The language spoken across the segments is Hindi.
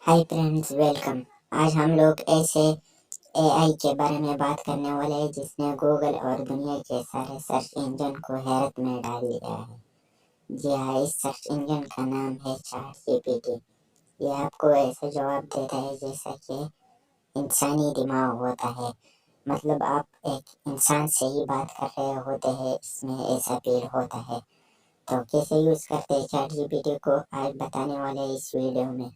Hi friends, welcome. आज हम लोग ऐसे एआई के बारे में बात करने वाले हैं जिसने गूगल और दुनिया के सारे सर्च इंजन को हैरत में डाल दिया है। जी हाँ, इस सर्च इंजन का नाम है चैट जीपीटी। ये आपको ऐसे जवाब देता है जैसा कि इंसानी दिमाग होता है। मतलब आप एक इंसान से ही बात कर रहे होते हैं, इसमें ऐसा फील होता है। तो कैसे यूज करते हैं चैट जीपीटी को आज बताने वाले हैं इस वीडियो में।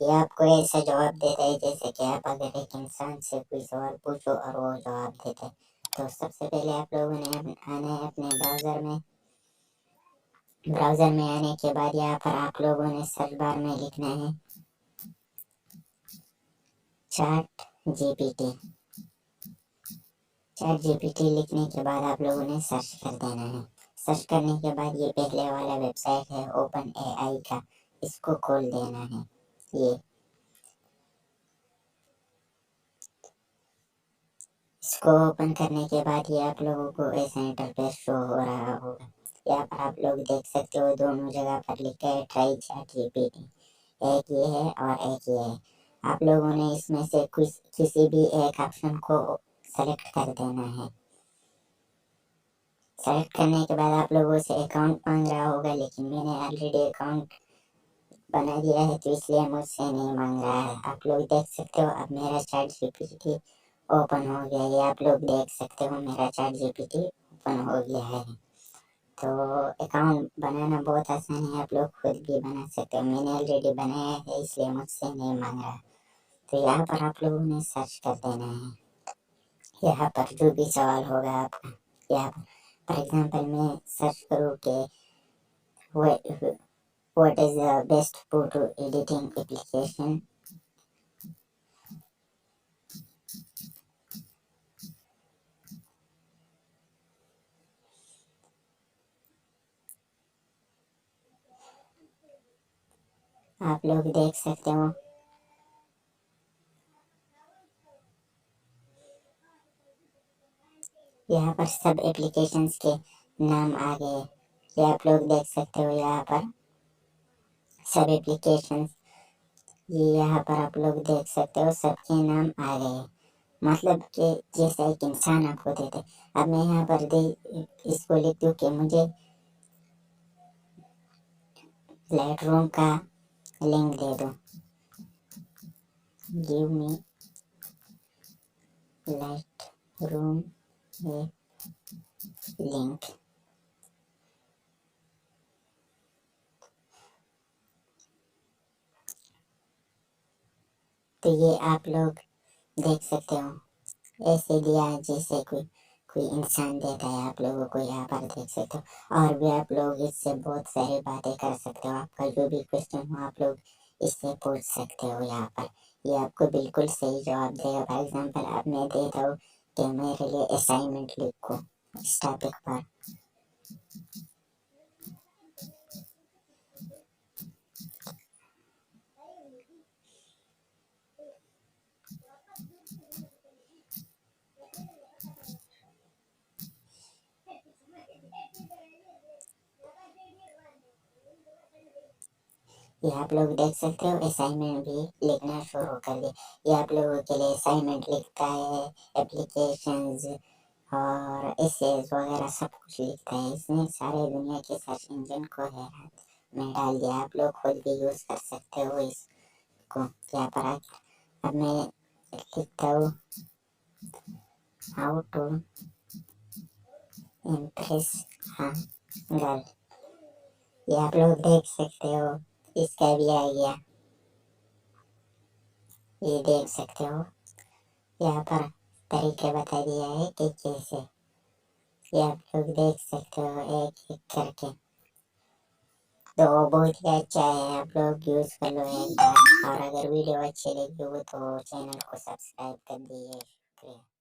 ये आपको ऐसा जवाब देता है जैसे कि आप अगर एक इंसान से कोई सवाल पूछो और वो जवाब देता है। तो सबसे पहले आप लोगों ने आना है अपने ब्राउजर में आने के बाद यहाँ पर आप लोगों ने सर्च बार में लिखना है चैट जीपीटी। चैट जीपीटी लिखने के बाद आप लोगों ने सर्च कर देना है। सर्च करने के बाद ये पहले वाला वेबसाइट है ओपन एआई का, इसको खोल देना है। ये इसको ओपन करने के बाद ये आप लोगों को ऐसा इंटरफेस शो हो रहा होगा। यहाँ पर आप लोग देख सकते हो दोनों जगह पर लिखा है ट्राई चैट जीपीटी। एक ये है और एक ये है। आप लोगों ने इसमें से किसी भी एक ऑप्शन को सेलेक्ट कर देना है। सेलेक्ट करने के बाद आप लोगों से अकाउंट मांग रहा होगा, लेकिन मैंने ऑलरेडी अकाउंट बना दिया है तो इसलिए मुझसे नहीं मांग रहा है। आप लोग देख सकते हो अब मेरा चैट जीपीटी ओपन हो गया। ये आप लोग देख सकते हो मेरा चैट जीपीटी ओपन हो गया है। तो अकाउंट बनाना बहुत आसान है, आप लोग खुद भी बना सकते हो। मैंने ऑलरेडी बनाया है इसलिए मुझसे नहीं मांग रहा। तो यहाँ पर आप लोगों ने सर्च कर देना है। यहाँ पर जो भी सवाल होगा आपका, यहाँ पर फॉर एग्जाम्पल मैं सर्च करूँ कि what is the best photo editing application। आप लोग देख सकते हो यहाँ पर सब एप्लीकेशंस के नाम आ गए। ये आप लोग देख सकते हो यहाँ पर सब एप्लीकेशंस, ये यहाँ पर आप लोग देख सकते हो सबके नाम आ गए। मतलब कि जैसा एक इंसान आपको देते। अब मैं यहाँ पर इसको लिख दूँ कि मुझे लाइट रूम का लिंक दे दो, give me light room link. तो ये आप लोग देख सकते हो ऐसे दिया जैसे कोई इंसान देता है। आप लोगों को यहाँ पर देख सकते हो और भी आप लोग इससे बहुत सारी बातें कर सकते हो। आपका जो भी क्वेश्चन हो आप लोग इससे पूछ सकते हो। यहाँ पर ये आपको बिल्कुल सही जवाब देगा। फॉर एग्जाम्पल अब मैं देता हूँ कि मेरे लिए असाइनमेंट लिखो इस टॉपिक पर। ये आप लोग देख सकते हो असाइनमेंट भी लिखना शुरू कर दिया। ये आप लोगों के लिए असाइनमेंट लिखता है, एप्लीकेशंस और एसेज वगैरह सब कुछ लिखता है। इसने सारे दुनिया के सर्च इंजन को हैरत में डाल दिया। आप लोग खुद भी यूज कर सकते हो इसको। यहाँ पर अब मैं लिखता हूँ हाउ टू इम्प्रेस गर्ल। ये आप लोग देख सकते हो इसका भी आ गया। ये देख सकते हो यहाँ पर तरीके बता दिया है कि कैसे। ये आप लोग देख सकते हो एक एक करके। तो बहुत ही अच्छा है, आप लोग यूज कर लो एक बार। और अगर वीडियो अच्छी लगी हो तो चैनल को सब्सक्राइब कर दीजिए। शुक्रिया।